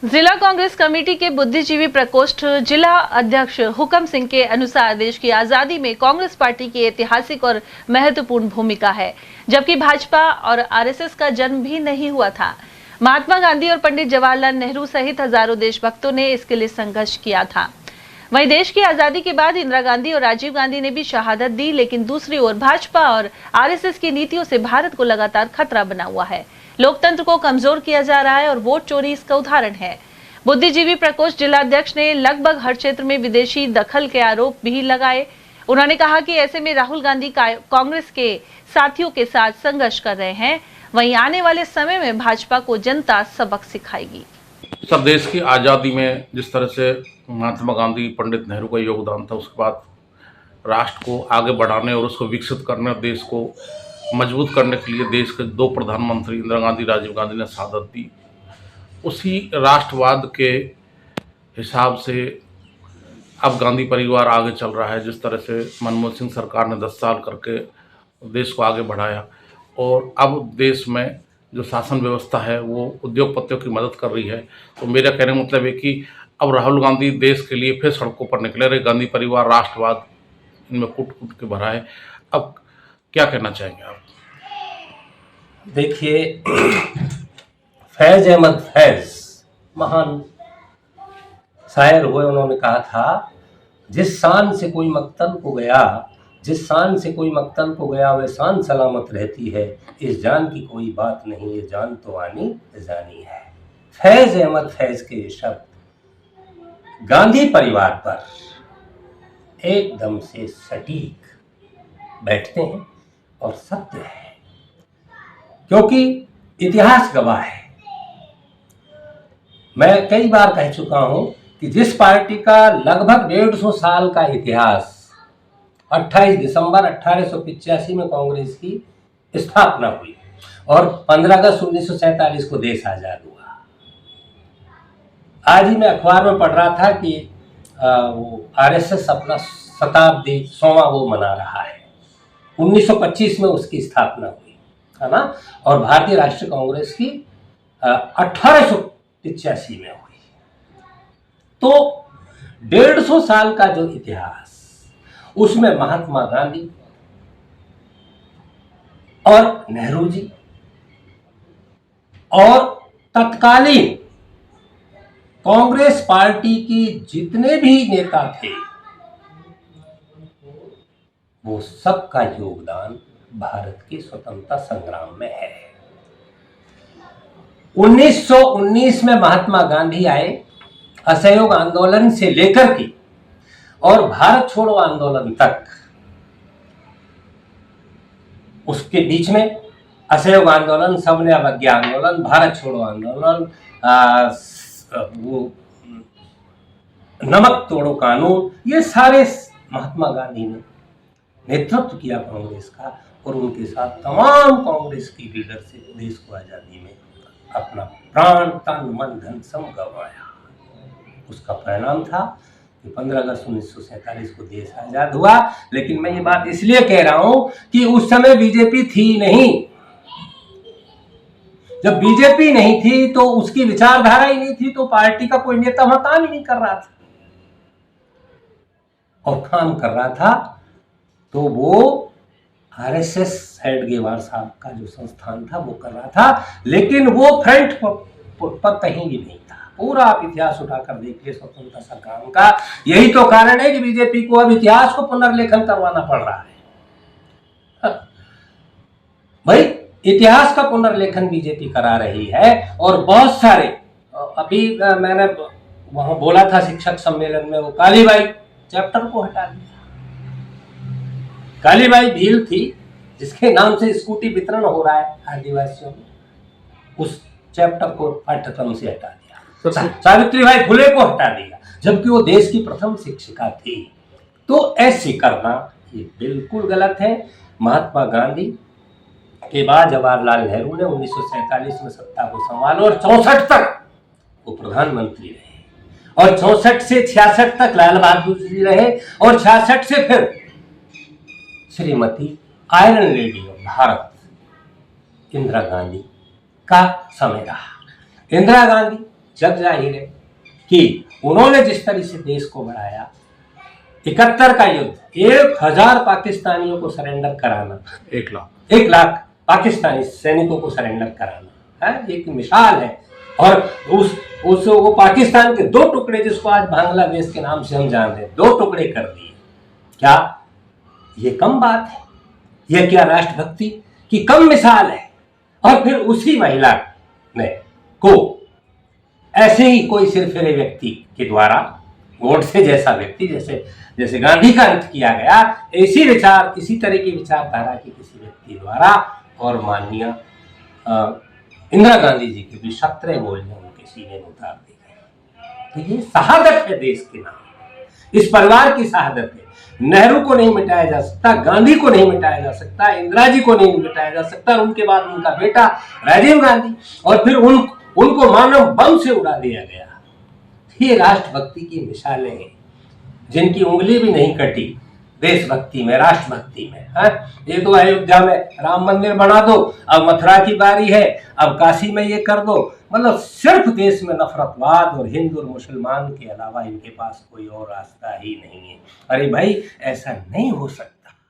जिला कांग्रेस कमेटी के बुद्धिजीवी प्रकोष्ठ जिला अध्यक्ष हुकम सिंह के अनुसार देश की आजादी में कांग्रेस पार्टी की ऐतिहासिक और महत्वपूर्ण भूमिका है, जबकि भाजपा और आरएसएस का जन्म भी नहीं हुआ था। महात्मा गांधी और पंडित जवाहरलाल नेहरू सहित हजारों देशभक्तों ने इसके लिए संघर्ष किया था। वहीं देश की आजादी के बाद इंदिरा गांधी और राजीव गांधी ने भी शहादत दी, लेकिन दूसरी ओर भाजपा और आरएसएस की नीतियों से भारत को लगातार खतरा बना हुआ है। लोकतंत्र को कमजोर किया जा रहा है और वोट चोरी इसका उदाहरण है। बुद्धिजीवी प्रकोष्ठ जिलाध्यक्ष ने लगभग हर क्षेत्र में विदेशी दखल के आरोप भी लगाए। उन्होंने कहा कि ऐसे में राहुल गांधी कांग्रेस के साथियों के साथ संघर्ष कर रहे हैं। वहीं आने वाले समय में भाजपा को जनता सबक सिखाएगी। सब देश की आज़ादी में जिस तरह से महात्मा गांधी, पंडित नेहरू का योगदान था, उसके बाद राष्ट्र को आगे बढ़ाने और उसको विकसित करने और देश को मजबूत करने के लिए देश के दो प्रधानमंत्री इंदिरा गांधी, राजीव गांधी ने शहादत दी। उसी राष्ट्रवाद के हिसाब से अब गांधी परिवार आगे चल रहा है। जिस तरह से मनमोहन सिंह सरकार ने 10 साल करके देश को आगे बढ़ाया और अब देश में जो शासन व्यवस्था है वो उद्योगपतियों की मदद कर रही है, तो मेरा कहने का मतलब है कि अब राहुल गांधी देश के लिए फिर सड़कों पर निकले रहे। गांधी परिवार, राष्ट्रवाद इनमें कूट कूट के भरा है। अब क्या कहना चाहेंगे आप? देखिए, फैज अहमद फैज महान शायर हुए। उन्होंने कहा था, जिस शान से कोई मक्तल को गया, जिस शान से कोई मक्तल को गया वह शान सलामत रहती है। इस जान की कोई बात नहीं, ये जान तो आनी जानी है। फैज अहमद फैज के शब्द गांधी परिवार पर एकदम से सटीक बैठते हैं और सत्य है, क्योंकि इतिहास गवाह है। मैं कई बार कह चुका हूं कि जिस पार्टी का लगभग 150 साल का इतिहास, 28 दिसंबर 1885 में कांग्रेस की स्थापना हुई और 15 अगस्त 1947 को देश आजाद हुआ। आज ही मैं अखबार में पढ़ रहा था कि वो आरएसएस अपना शताब्दी 100वां वो मना रहा है। 1925 में उसकी स्थापना हुई, है ना, और भारतीय राष्ट्रीय कांग्रेस की 1885 में हुई। तो 150 साल का जो इतिहास, उसमें महात्मा गांधी और नेहरू जी और तत्कालीन कांग्रेस पार्टी की जितने भी नेता थे, वो सबका योगदान भारत के स्वतंत्रता संग्राम में है। 1919 में महात्मा गांधी आए, असहयोग आंदोलन से लेकर के और भारत छोड़ो आंदोलन तक, उसके बीच में असहयोग आंदोलन, सबने अवज्ञा आंदोलन, भारत छोड़ो आंदोलन, वो नमक तोड़ो कानून, ये सारे महात्मा गांधी ने नेतृत्व किया कांग्रेस का, और उनके साथ तमाम कांग्रेस की लीडर से देश को आजादी में अपना प्राण, तन, मन, धन सब गंवाया। उसका परिणाम था कि 15 अगस्त 1947 को देश आजाद हुआ। लेकिन मैं ये बात इसलिए कह रहा हूं कि उस समय बीजेपी थी नहीं। जब बीजेपी नहीं थी तो उसकी विचारधारा ही नहीं थी, तो पार्टी का कोई नेता वहां काम ही नहीं कर रहा था, और काम कर रहा था तो वो आरएसएस हेडगेवार साहब का जो संस्थान था वो कर रहा था, लेकिन वो फ्रंट पर कहीं भी नहीं था। पूरा आप इतिहास उठाकर देखिए स्वतंत्रता संग्राम का। यही तो कारण है कि बीजेपी को अब इतिहास को पुनर्लेखन करवाना पड़ रहा है। भाई, इतिहास का पुनर्लेखन बीजेपी करा रही है, और बहुत सारे, अभी मैंने वहां बोला था शिक्षक सम्मेलन में, वो कालीबाई चैप्टर को हटा दिया। कालीबाई भील थी जिसके नाम से स्कूटी वितरण हो रहा है आदिवासियों में, उस चैप्टर को पाठ्यक्रम से हटा दिया। सावित्रीबाई फुले को हटा दिया, जबकि वो देश की प्रथम शिक्षिका थी। तो ऐसे करना ये बिल्कुल गलत है। महात्मा गांधी के बाद जवाहरलाल नेहरू ने 1947 में सत्ता को संभाला और 64 तक वो प्रधानमंत्री रहे, और 64 से 66 तक लाल बहादुर जी रहे, और 66 से फिर Shrimati iron lady of Bharat Indira Gandhi का समय रहा। इंदिरा गांधी जग जाहिर है कि उन्होंने जिस तरह से देश को बढ़ाया, 71 का युद्ध, 1000 पाकिस्तानियों को सरेंडर कराना, 1 लाख पाकिस्तानी सैनिकों को सरेंडर कराना है, एक मिसाल है। और उस वो पाकिस्तान के 2 टुकड़े, जिसको आज बांग्लादेश के नाम से हम जानते हैं, 2 टुकड़े कर दिए। क्या ये कम बात है? यह क्या राष्ट्रभक्ति की कम मिसाल है? और फिर उसी महिला ने को ऐसे ही कोई सिरफिरे व्यक्ति के द्वारा, गोडसे जैसा व्यक्ति, जैसे गांधी का अंत किया गया, इसी तरह की विचारधारा के किसी व्यक्ति द्वारा, और माननीय इंदिरा गांधी जी के भी 17 गोलियां उनके सीने में उतार दी गई। तो ये शहादत है देश के नाम, इस परिवार की शहादत है। नेहरू को नहीं मिटाया जा सकता, गांधी को नहीं मिटाया जा सकता, इंदिरा जी को नहीं मिटाया जा सकता, और उनके बाद उनका बेटा राजीव गांधी, और फिर उनको मानव बम से उड़ा दिया गया। ये राष्ट्रभक्ति की मिसालें हैं, जिनकी उंगली भी नहीं कटी देशभक्ति में, राष्ट्रभक्ति में। ये तो अयोध्या में राम मंदिर बना दो, अब मथुरा की बारी है, अब काशी में ये कर दो, मतलब सिर्फ देश में नफरतवाद और हिंदू और मुसलमान के अलावा इनके पास कोई और रास्ता ही नहीं है। अरे भाई, ऐसा नहीं हो सकता।